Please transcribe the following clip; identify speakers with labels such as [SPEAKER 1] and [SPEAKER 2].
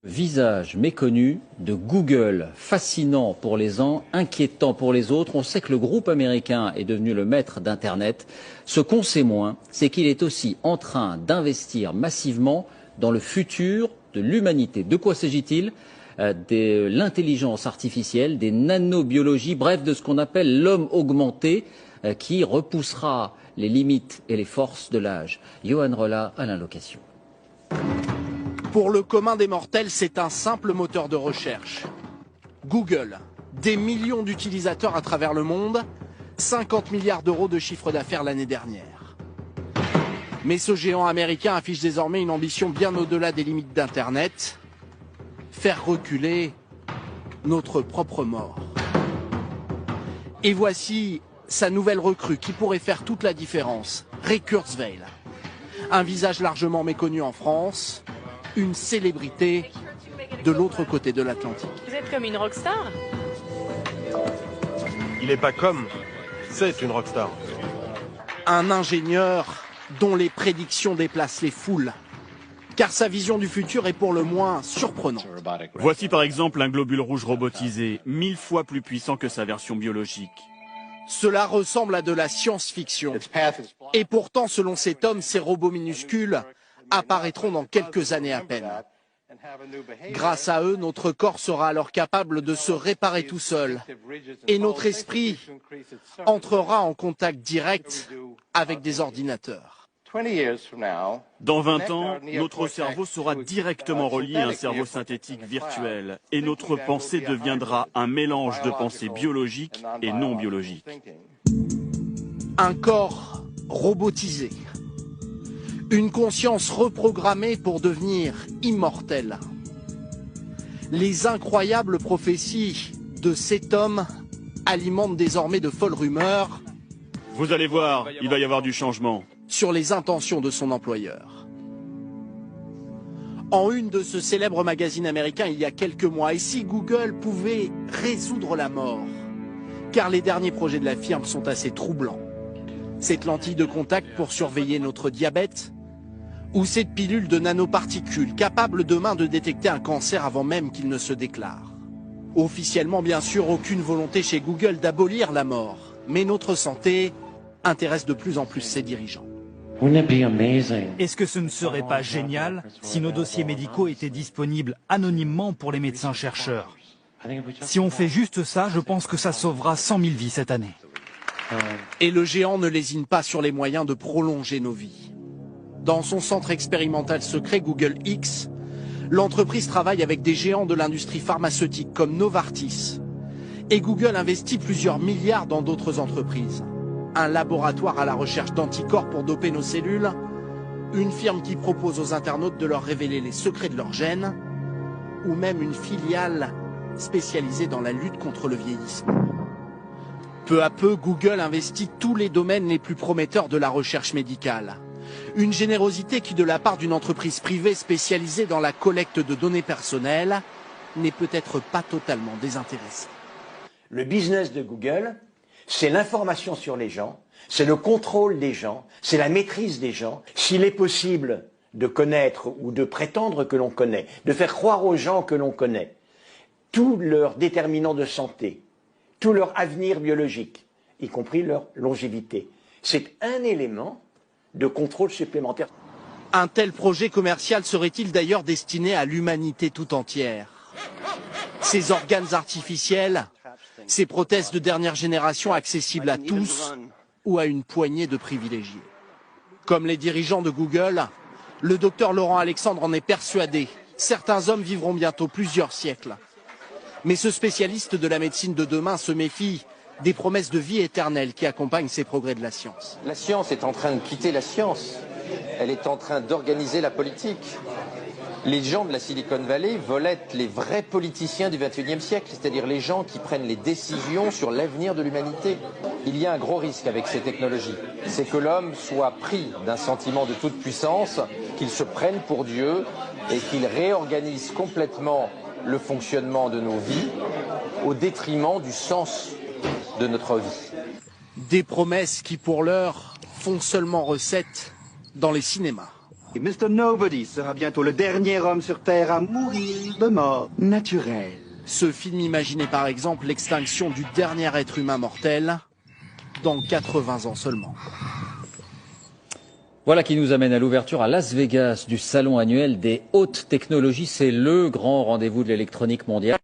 [SPEAKER 1] Visage méconnu de Google, fascinant pour les uns, inquiétant pour les autres. On sait que le groupe américain est devenu le maître d'Internet. Ce qu'on sait moins, c'est qu'il est aussi en train d'investir massivement dans le futur de l'humanité. De quoi s'agit-il? De l'intelligence artificielle, des nanobiologies, bref, de ce qu'on appelle l'homme augmenté, qui repoussera les limites et les forces de l'âge. Johan Rolla, Alain Location.
[SPEAKER 2] Pour le commun des mortels, c'est un simple moteur de recherche. Google, des millions d'utilisateurs à travers le monde, 50 milliards d'euros de chiffre d'affaires l'année dernière. Mais ce géant américain affiche désormais une ambition bien au-delà des limites d'Internet, faire reculer notre propre mort. Et voici sa nouvelle recrue qui pourrait faire toute la différence, Ray Kurzweil. Un visage largement méconnu en France, une célébrité de l'autre côté de l'Atlantique.
[SPEAKER 3] Vous êtes comme une rockstar?
[SPEAKER 4] Il n'est pas comme, c'est une rockstar.
[SPEAKER 2] Un ingénieur dont les prédictions déplacent les foules, car sa vision du futur est pour le moins surprenante.
[SPEAKER 5] Voici par exemple un globule rouge robotisé, 1000 fois plus puissant que sa version biologique.
[SPEAKER 2] Cela ressemble à de la science-fiction. Et pourtant, selon cet homme, ces robots minuscules apparaîtront dans quelques années à peine. Grâce à eux, notre corps sera alors capable de se réparer tout seul et notre esprit entrera en contact direct avec des ordinateurs.
[SPEAKER 5] Dans 20 ans, notre cerveau sera directement relié à un cerveau synthétique virtuel et notre pensée deviendra un mélange de pensée biologique et non biologique.
[SPEAKER 2] Un corps robotisé. Une conscience reprogrammée pour devenir immortelle. Les incroyables prophéties de cet homme alimentent désormais de folles rumeurs.
[SPEAKER 5] Vous allez voir, il va y avoir du changement.
[SPEAKER 2] Sur les intentions de son employeur. En une de ce célèbre magazine américain il y a quelques mois, et si Google pouvait résoudre la mort, car les derniers projets de la firme sont assez troublants. Cette lentille de contact pour surveiller notre diabète, ou cette pilule de nanoparticules capable demain de détecter un cancer avant même qu'il ne se déclare. Officiellement, bien sûr, aucune volonté chez Google d'abolir la mort, mais notre santé intéresse de plus en plus ses dirigeants.
[SPEAKER 6] Est-ce que ce ne serait pas génial si nos dossiers médicaux étaient disponibles anonymement pour les médecins-chercheurs? Si on fait juste ça, je pense que ça sauvera 100 000 vies cette année.
[SPEAKER 2] Et le géant ne lésine pas sur les moyens de prolonger nos vies. Dans son centre expérimental secret Google X, l'entreprise travaille avec des géants de l'industrie pharmaceutique comme Novartis. Et Google investit plusieurs milliards dans d'autres entreprises. Un laboratoire à la recherche d'anticorps pour doper nos cellules, une firme qui propose aux internautes de leur révéler les secrets de leurs gènes, ou même une filiale spécialisée dans la lutte contre le vieillissement. Peu à peu, Google investit tous les domaines les plus prometteurs de la recherche médicale. Une générosité qui, de la part d'une entreprise privée spécialisée dans la collecte de données personnelles, n'est peut-être pas totalement désintéressée.
[SPEAKER 7] Le business de Google, c'est l'information sur les gens, c'est le contrôle des gens, c'est la maîtrise des gens. S'il est possible de connaître ou de prétendre que l'on connaît, de faire croire aux gens que l'on connaît, tous leurs déterminants de santé, tout leur avenir biologique, y compris leur longévité, c'est un élément de contrôle supplémentaire.
[SPEAKER 2] Un tel projet commercial serait-il d'ailleurs destiné à l'humanité tout entière? Ces organes artificiels, ces prothèses de dernière génération accessibles à tous ou à une poignée de privilégiés. Comme les dirigeants de Google, le docteur Laurent Alexandre en est persuadé. Certains hommes vivront bientôt plusieurs siècles. Mais ce spécialiste de la médecine de demain se méfie des promesses de vie éternelle qui accompagnent ces progrès de la science.
[SPEAKER 8] La science est en train de quitter la science. Elle est en train d'organiser la politique. Les gens de la Silicon Valley veulent être les vrais politiciens du XXIe siècle, c'est-à-dire les gens qui prennent les décisions sur l'avenir de l'humanité. Il y a un gros risque avec ces technologies, c'est que l'homme soit pris d'un sentiment de toute puissance, qu'il se prenne pour Dieu et qu'il réorganise complètement le fonctionnement de nos vies au détriment du sens de notre vie.
[SPEAKER 2] Des promesses qui, pour l'heure, font seulement recette dans les cinémas.
[SPEAKER 3] Et Mr. Nobody sera bientôt le dernier homme sur Terre à mourir de mort naturelle.
[SPEAKER 2] Ce film imaginait par exemple l'extinction du dernier être humain mortel dans 80 ans seulement.
[SPEAKER 1] Voilà qui nous amène à l'ouverture à Las Vegas du salon annuel des hautes technologies. C'est le grand rendez-vous de l'électronique mondiale.